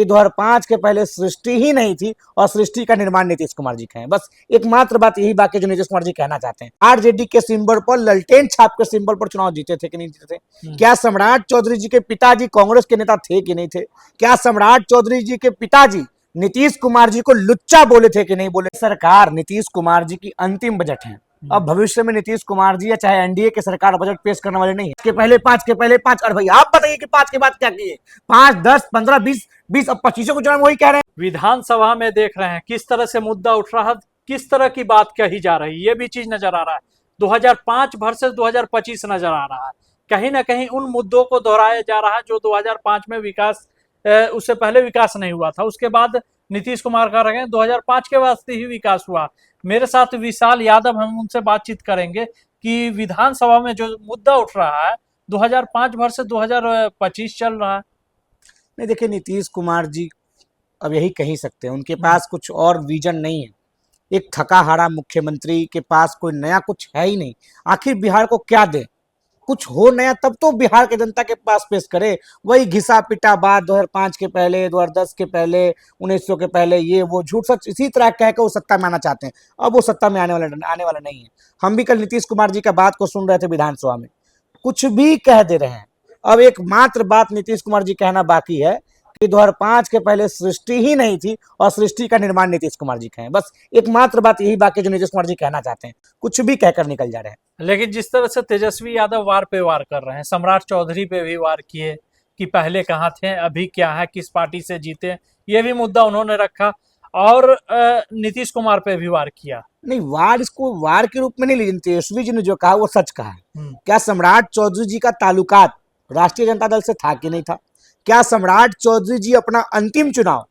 2005 के पहले सृष्टि ही नहीं थी और सृष्टि का निर्माण नीतीश कुमार जी का है। बस एकमात्र बात यही बाकी जो नीतीश कुमार जी कहना चाहते हैं। आरजेडी के सिंबल पर, ललटेन छाप के सिंबल पर चुनाव जीते थे कि नहीं जीते थे? क्या सम्राट चौधरी जी के पिताजी कांग्रेस के नेता थे कि नहीं थे? क्या सम्राट चौधरी जी के पिताजी नीतीश कुमार जी को लुच्चा बोले थे कि नहीं बोले? सरकार नीतीश कुमार जी की अंतिम बजट है। अब भविष्य में नीतीश कुमार जी या चाहे एनडीए की सरकार बजट पेश करने वाले नहीं है। पांच के पहले पांच। और भाई आप बताइए कि 5 के बाद क्या किए? 5, 10, 15, 20 अब 25 को चुनाव वही कह रहे हैं। विधानसभा में देख रहे हैं किस तरह से मुद्दा उठ रहा है, किस तरह की बात कही जा रही है, ये भी चीज नजर आ रहा है। 2005 वर्सेस 2025 नजर आ रहा है। कहीं ना कहीं उन मुद्दों को दोहराया जा रहा है जो 2005 में विकास, उससे पहले विकास नहीं हुआ था। उसके बाद नीतीश कुमार का रहे 2005 के बाद ही विकास हुआ। मेरे साथ विशाल यादव, हम उनसे बातचीत करेंगे कि विधानसभा में जो मुद्दा उठ रहा है 2005 वर्सेस 2025 चल रहा है। नहीं देखिए, नीतीश कुमार जी अब यही कह ही सकते हैं, उनके पास कुछ और विजन नहीं है। एक थका हारा मुख्यमंत्री के पास कोई नया कुछ है ही नहीं। आखिर बिहार को क्या दे? कुछ हो नया तब तो बिहार के जनता के पास पेश करे। वही घिसा पिटा बात 2005 के पहले, 2010 के पहले, 1900 के पहले, ये वो झूठ सच इसी तरह कह के वो सत्ता में आना चाहते हैं। अब वो सत्ता में आने वाला नहीं है। हम भी कल नीतीश कुमार जी का बात को सुन रहे थे विधानसभा में, कुछ भी कह दे रहे हैं। अब एकमात्र बात नीतीश कुमार जी कहना बाकी है कि 2005 के पहले सृष्टि ही नहीं थी और सृष्टि का निर्माण नीतीश कुमार जी का है। बस एकमात्र बात यही बाकी जो नीतीश कुमार जी कहना चाहते हैं। कुछ भी कहकर निकल जा रहे हैं। लेकिन जिस तरह से तेजस्वी यादव वार पे वार कर रहे हैं, सम्राट चौधरी पे भी वार किए कि पहले कहाँ थे, अभी क्या है, किस पार्टी से जीते, ये भी मुद्दा उन्होंने रखा। और नीतीश कुमार पे भी वार किया। नहीं, वार इसको वार के रूप में नहीं लीजिए। तेजस्वी जी ने जो कहा वो सच कहा है। क्या सम्राट चौधरी जी का ताल्लुकात राष्ट्रीय जनता दल से था कि नहीं था? क्या सम्राट चौधरी जी अपना अंतिम चुनाव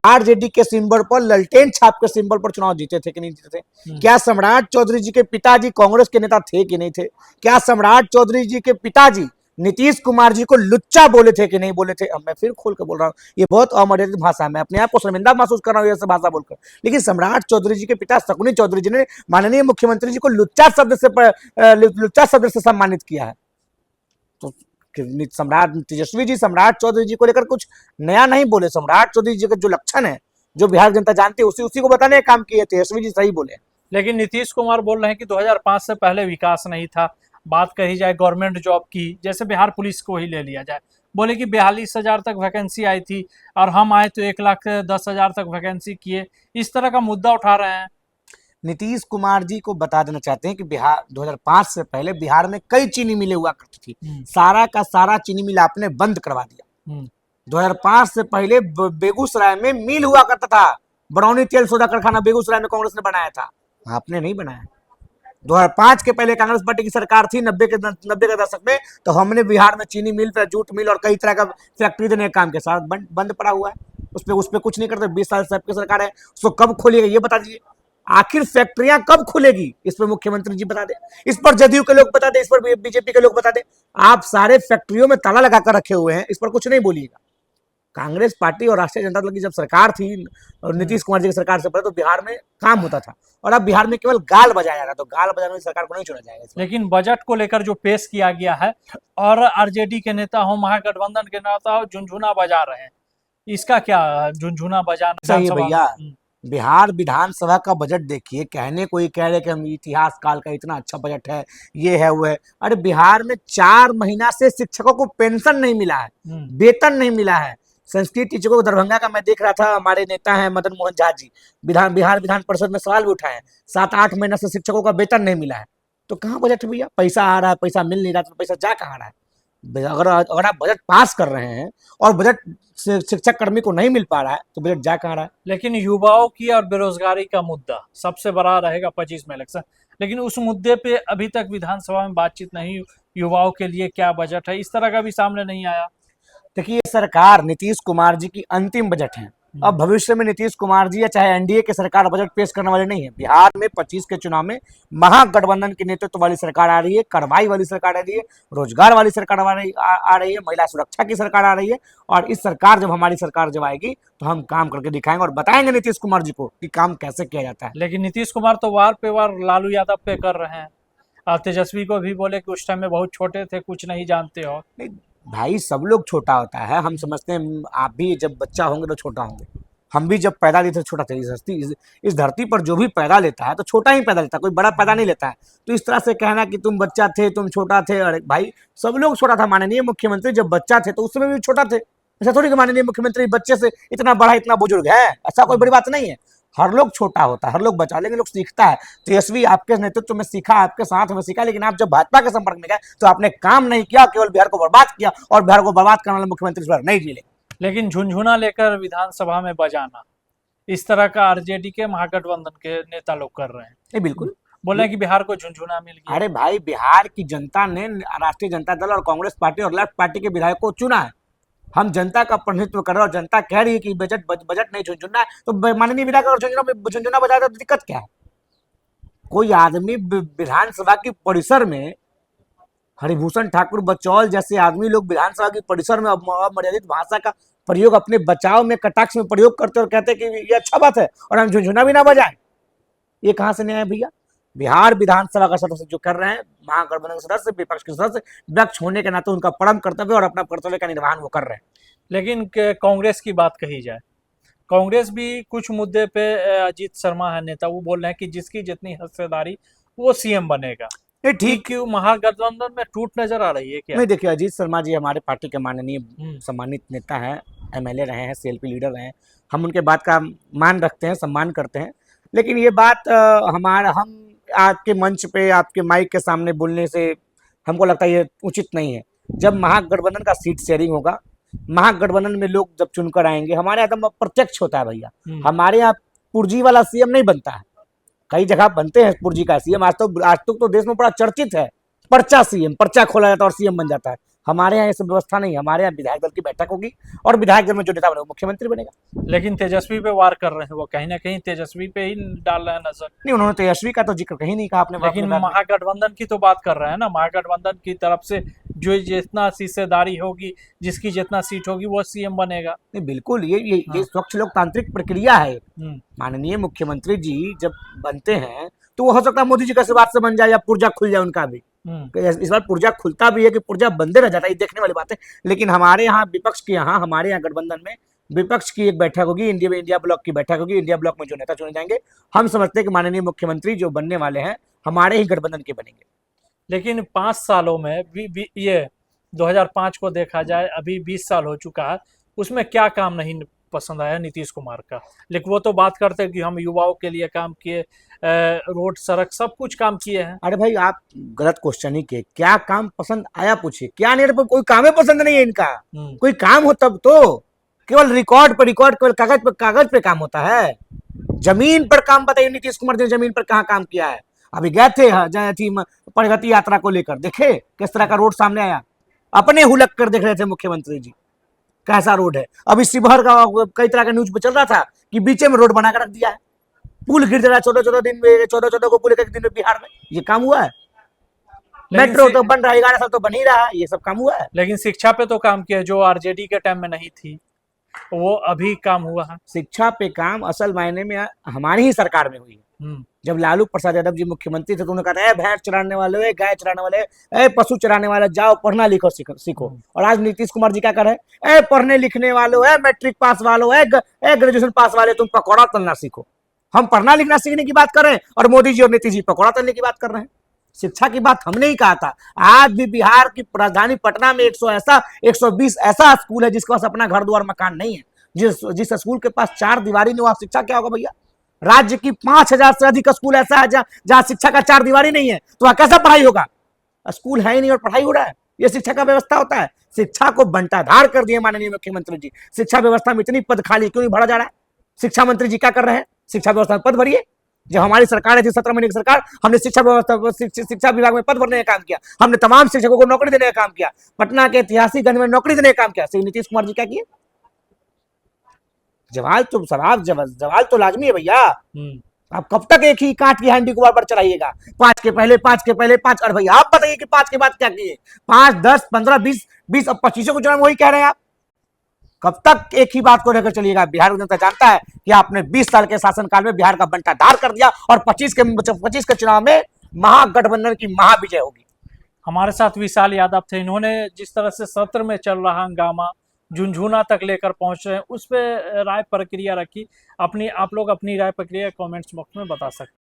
आरजेडी के सिंबल पर, ललटेन छाप के सिंबल पर चुनाव जीते थे कि नहीं जीते थे? क्या सम्राट चौधरी जी के पिताजी कांग्रेस के नेता थे कि नहीं थे? क्या सम्राट चौधरी जी के पिताजी नीतीश कुमार जी को लुच्चा बोले थे कि नहीं बोले थे? अब मैं फिर खोल कर बोल रहा हूँ, ये बहुत अमर्यादित भाषा है, मैं अपने आप को शर्मिंदा महसूस कर रहा हूँ ऐसे भाषा बोलकर। लेकिन सम्राट चौधरी जी के पिता शकुनी चौधरी जी ने माननीय मुख्यमंत्री जी को लुच्चा शब्द से सम्मानित किया है। तो सम्राट तेजस्वी जी सम्राट चौधरी जी को लेकर कुछ नया नहीं बोले। सम्राट चौधरी जी का जो लक्षण है, जो बिहार जनता जानती है, उसी को बताने का काम किए। तेजस्वी जी सही बोले। लेकिन नीतीश कुमार बोल रहे हैं कि 2005 से पहले विकास नहीं था। बात कही जाए गवर्नमेंट जॉब की, जैसे बिहार पुलिस को ही ले लिया जाए, बोले कि 42,000 तक वैकेंसी आई थी और हम आए तो 1,10,000 तक वैकेंसी किए। इस तरह का मुद्दा उठा रहे हैं। नीतीश कुमार जी को बता देना चाहते हैं कि बिहार 2005 से पहले बिहार में कई चीनी मिलें हुआ करती थी। सारा का सारा चीनी मिल आपने बंद करवा दिया। 2005 से पहले बेगूसराय में मिल हुआ करता था। बरौनी तेल सोडा कारखाना बेगूसराय में कांग्रेस ने बनाया था, आपने नहीं बनाया। 2005 के पहले कांग्रेस पार्टी की सरकार थी 90 के दशक में, तो हमने बिहार में चीनी मिल, जूट मिल और कई तरह का फैक्ट्री देने का काम किया। सारा बंद पड़ा हुआ है, उस पर कुछ नहीं करते। 20 साल से आपकी सरकार है, उसको कब खोलिएगा ये बता दीजिए। आखिर फैक्ट्रियां कब खुलेगी, इस पर मुख्यमंत्री जी बता दे, इस पर जदयू के लोग बता दे, इस पर बीजेपी के लोग बता दे। आप सारे फैक्ट्रियों में ताला लगाकर रखे हुए हैं, इस पर कुछ नहीं बोलिएगा। कांग्रेस पार्टी और राष्ट्रीय जनता दल की जब सरकार थी और नीतीश कुमार जी की सरकार से पहले, तो बिहार में काम होता था। और अब बिहार में केवल गाल बजाया जा रहा है, तो गाल बजाने वाली सरकार को नहीं चुना जाएगा। लेकिन बजट को लेकर जो पेश किया गया है, और आरजेडी के नेता हो, महागठबंधन के नेता हो, झुनझुना बजा रहे हैं, इसका क्या झुनझुना बजाना सही है भैया। बिहार विधानसभा का बजट देखिए, कहने कोई कह रहे कि हम इतिहास काल का इतना अच्छा बजट है, ये है वो है। अरे बिहार में 4 महीना से शिक्षकों को पेंशन नहीं मिला है, वेतन नहीं मिला है। संस्कृत टीचरों को दरभंगा का मैं देख रहा था, हमारे नेता हैं मदन मोहन झा जी, बिहार विधान परिषद में सवाल भी उठाए हैं। 7-8 महीना से शिक्षकों का वेतन नहीं मिला है। तो कहाँ बजट है भैया? पैसा आ रहा है, पैसा मिल नहीं रहा, तो पैसा जा कहाँ रहा है? अगर आप बजट पास कर रहे हैं और बजट शिक्षक कर्मी को नहीं मिल पा रहा है, तो बजट जा कहाँ रहा है? लेकिन युवाओं की और बेरोजगारी का मुद्दा सबसे बड़ा रहेगा 25 में इलेक्शन। लेकिन उस मुद्दे पे अभी तक विधानसभा में बातचीत नहीं। युवाओं के लिए क्या बजट है, इस तरह का भी सामने नहीं आया। देखिए, सरकार नीतीश कुमार जी की अंतिम बजट है। अब भविष्य में नीतीश कुमार जी या चाहे एनडीए की सरकार बजट पेश करने वाले नहीं है। बिहार में 25 के चुनाव में महागठबंधन के नेतृत्व वाली सरकार आ रही है, कार्रवाई वाली सरकार आ रही है, रोजगार वाली सरकार आ रही है, महिला सुरक्षा की सरकार आ रही है। और इस सरकार हमारी सरकार जब आएगी, तो हम काम करके दिखाएंगे और बताएंगे नीतीश कुमार जी को कि काम कैसे किया जाता है। लेकिन नीतीश कुमार तो वार पे वार लालू यादव पे कर रहे हैं। और तेजस्वी को भी बोले कि उस टाइम में बहुत छोटे थे, कुछ नहीं जानते हो। नहीं, भाई सब लोग छोटा होता है, हम समझते हैं आप भी जब बच्चा होंगे तो छोटा होंगे, हम भी जब पैदा लेते थे छोटा थे। इस धरती पर जो भी पैदा लेता है तो छोटा ही पैदा लेता है, कोई बड़ा पैदा नहीं लेता है। तो इस तरह से कहना कि तुम बच्चा थे, तुम छोटा थे, अरे भाई सब लोग छोटा था। माननीय मुख्यमंत्री जब बच्चा थे तो उस समय भी छोटा थे। ऐसा थोड़ी कि माननीय मुख्यमंत्री बच्चे से इतना बड़ा इतना बुजुर्ग है, ऐसा कोई बड़ी बात नहीं है। हर लोग छोटा होता है, हर लोग बचा, लेकिन लोग सीखता है। तेजस्वी आपके नेतृत्व में सीखा, आपके साथ में सीखा, लेकिन आप जब भाजपा के संपर्क में गए तो आपने काम नहीं किया, केवल बिहार को बर्बाद किया, और बिहार को बर्बाद करने वाले मुख्यमंत्री इस बार नहीं मिले। लेकिन झुनझुना लेकर विधानसभा में बजाना, इस तरह का आरजेडी के महागठबंधन के नेता लोग कर रहे हैं। नहीं, बिल्कुल बोले हैं कि बिहार को झुनझुना मिल गया। अरे भाई, बिहार की जनता ने राष्ट्रीय जनता दल और कांग्रेस पार्टी और लेफ्ट पार्टी के विधायकों को चुना है। हम जनता का प्रतिनिधित्व कर रहे हैं और जनता कह रही है कि बजट नहीं झुनझुना है, तो माननीय विधायक और झुनझुना बजा तो दिक्कत क्या है? कोई आदमी विधानसभा की परिसर में, हरिभूषण ठाकुर बचौल जैसे आदमी लोग विधानसभा की परिसर में अमर्यादित भाषा का प्रयोग अपने बचाव में, कटाक्ष में प्रयोग करते और कहते कि ये अच्छा बात है और हम झुनझुना भी ना बजाएं, ये कहां से न्याय है भैया? बिहार विधानसभा का सदस्य जो कर रहे हैं, महागठबंधन सदस्य, विपक्ष के सदस्य, विपक्ष होने के नाते उनका परम कर्तव्य और अपना कर्तव्य का निर्वहन वो कर रहे हैं। लेकिन कांग्रेस की बात कही जाए, कांग्रेस भी कुछ मुद्दे पे, अजीत शर्मा है नेता, वो बोल रहे हैं कि जिसकी जितनी हिस्सेदारी वो सीएम बनेगा। ये ठीक, क्यों महागठबंधन में टूट नजर आ रही है क्या? नहीं, देखिए अजीत शर्मा जी हमारे पार्टी के माननीय सम्मानित नेता हैं, एमएलए रहे हैं, सीएलपी लीडर रहे हैं, हम उनके बात का मान रखते हैं, सम्मान करते हैं। लेकिन ये बात हम आपके मंच पे, आपके माइक के सामने बोलने से हमको लगता है ये उचित नहीं है। जब महागठबंधन का सीट शेयरिंग होगा, महागठबंधन में लोग जब चुनकर आएंगे, हमारे यहाँ तो प्रत्यक्ष होता है भैया, हमारे यहाँ पुर्जी वाला सीएम नहीं बनता है। कई जगह बनते हैं पुर्जी का सीएम, आज तक तो देश में बड़ा चर्चित है पर्चा सीएम, पर्चा खोला जाता है और सीएम बन जाता है। हमारे यहाँ ये सब व्यवस्था नहीं, हमारे यहाँ विधायक दल की बैठक होगी और विधायक दल में जो नेता बनेगा मुख्यमंत्री बनेगा। लेकिन तेजस्वी पे वार कर रहे हैं, वो कहीं ना कहीं तेजस्वी पे ही डाल रहे हैं नजर। नहीं, उन्होंने तेजस्वी का तो जिक्र कहीं नहीं कहा आपने। लेकिन महागठबंधन की तो बात कर रहे हैं ना, महागठबंधन की तरफ से जो जितना हिस्सेदारी होगी, जिसकी जितना सीट होगी वो सीएम बनेगा। नहीं, बिल्कुल, ये स्वच्छ लोकतांत्रिक प्रक्रिया है। माननीय मुख्यमंत्री जी जब बनते हैं तो वो हो सकता है मोदी जी के आशीर्वाद से बन जाए या पुर्जा खुल जाए उनका भी। इस बार पुर्जा खुलता भी है कि पुर्जा बंदे रह जाता है, ये देखने वाली बात है। लेकिन हमारे यहाँ विपक्ष के यहाँ, हमारे यहाँ गठबंधन में विपक्ष की एक बैठक होगी, इंडिया ब्लॉक की बैठक होगी। इंडिया ब्लॉक में जो नेता चुने जाएंगे, हम समझते हैं कि माननीय मुख्यमंत्री जो बनने वाले हैं हमारे ही गठबंधन के बनेंगे। लेकिन 5 सालों में ये 2005 को देखा जाए, अभी 20 साल हो चुका है, उसमें क्या काम नहीं पसंद आया नीतीश कुमार का? लेकिन वो तो बात करते हैं कि हम युवाओं के लिए काम किए, रोड सड़क सब कुछ काम किए हैं। अरे भाई, आप गलत क्वेश्चन ही किए। क्या काम पसंद आया पूछिए, क्या नहीं? कोई काम ही पसंद नहीं है इनका। कोई काम हो तब तो, केवल रिकॉर्ड पर रिकॉर्ड, केवल कागज पे काम होता है। जमीन पर काम बताइए, नीतीश कुमार ने जमीन पर कहाँ काम किया है? अभी गए थे प्रगति यात्रा को लेकर, देखे किस तरह का रोड सामने आया? अपने हुलक कर देख रहे थे मुख्यमंत्री जी कैसा रोड है। अभी शिवहर का कई तरह का न्यूज पे चल रहा था कि बीचे में रोड बनाकर रख दिया है, पुल गिर जा रहा है 14 दिन में, 14 को पुल एक दिन में बिहार में। ये काम हुआ है? मेट्रो तो बन रहा है, 11 साल तो बन ही रहा है, ये सब काम हुआ है। लेकिन शिक्षा पे तो काम किया, जो आरजेडी के टाइम में नहीं थी, वो अभी काम हुआ है। शिक्षा पे काम असल मायने में हमारी ही सरकार में हुई है। जब लालू प्रसाद यादव जी मुख्यमंत्री थे तो उन्होंने कहा, भैंस चराने वाले, गाय चराने वाले, पशु चराने वाले, जाओ पढ़ना लिखो सीखो। और आज नीतीश कुमार जी क्या कर रहे हैं? पढ़ने लिखने वालों, मैट्रिक पास वालों, ग्रेजुएशन पास वाले, तुम पकौड़ा तलना सीखो। हम पढ़ना लिखना सीखने की बात कर रहे हैं और मोदी जी और नीतीश जी पकौड़ा तलने की बात कर रहे हैं। शिक्षा की बात हमने ही कहा था। आज भी बिहार की राजधानी पटना में 120 ऐसा स्कूल है जिसके पास अपना घर द्वार मकान नहीं है। जिस स्कूल के पास 4 दीवारी नहीं, वहां शिक्षा क्या होगा भैया? राज्य की 5000 से अधिक स्कूल ऐसा है जहां शिक्षा का 4 दीवारी नहीं है, तो वहां कैसा पढ़ाई होगा? स्कूल है ही नहीं और पढ़ाई हो रहा है। ये शिक्षा का व्यवस्था होता है? शिक्षा को बंटाधार कर दिए माननीय मुख्यमंत्री जी। शिक्षा व्यवस्था में इतनी पद खाली क्यों नहीं भरा जा रहा है? शिक्षा मंत्री जी क्या कर रहे हैं? शिक्षा व्यवस्था में पद भरिए। जब हमारी सरकार थी 17 महीने की सरकार, हमने शिक्षा विभाग में पद भरने का काम किया, हमने तमाम शिक्षकों को नौकरी देने का काम किया, पटना के ऐतिहासिक गंज में नौकरी देने का काम किया। नीतीश कुमार जी क्या किए? जवाल तो लाजमी है भैया। आप कब तक एक ही कांट की हैंडी को बार बार चलाइएगा? 5 के पहले 5। और भैया आप बताइए कि 5 के बाद क्या किए? 5, 10, 15, 20 अब 25 को चुनाव वही कह रहे हैं आप। कब तक एक ही बात को लेकर चलिएगा? बिहार की जनता जानता है कि आपने 20 साल के शासनकाल में बिहार का बंटाधार कर दिया और 25 के चुनाव में महागठबंधन की महाविजय होगी। हमारे साथ विशाल यादव थे। इन्होंने जिस तरह से सत्र में चल रहा हंगामा झुंझुना तक लेकर पहुंचे हैं, उस पे राय प्रक्रिया रखी। अपनी आप लोग अपनी राय प्रक्रिया कमेंट्स बॉक्स में बता सकते हैं।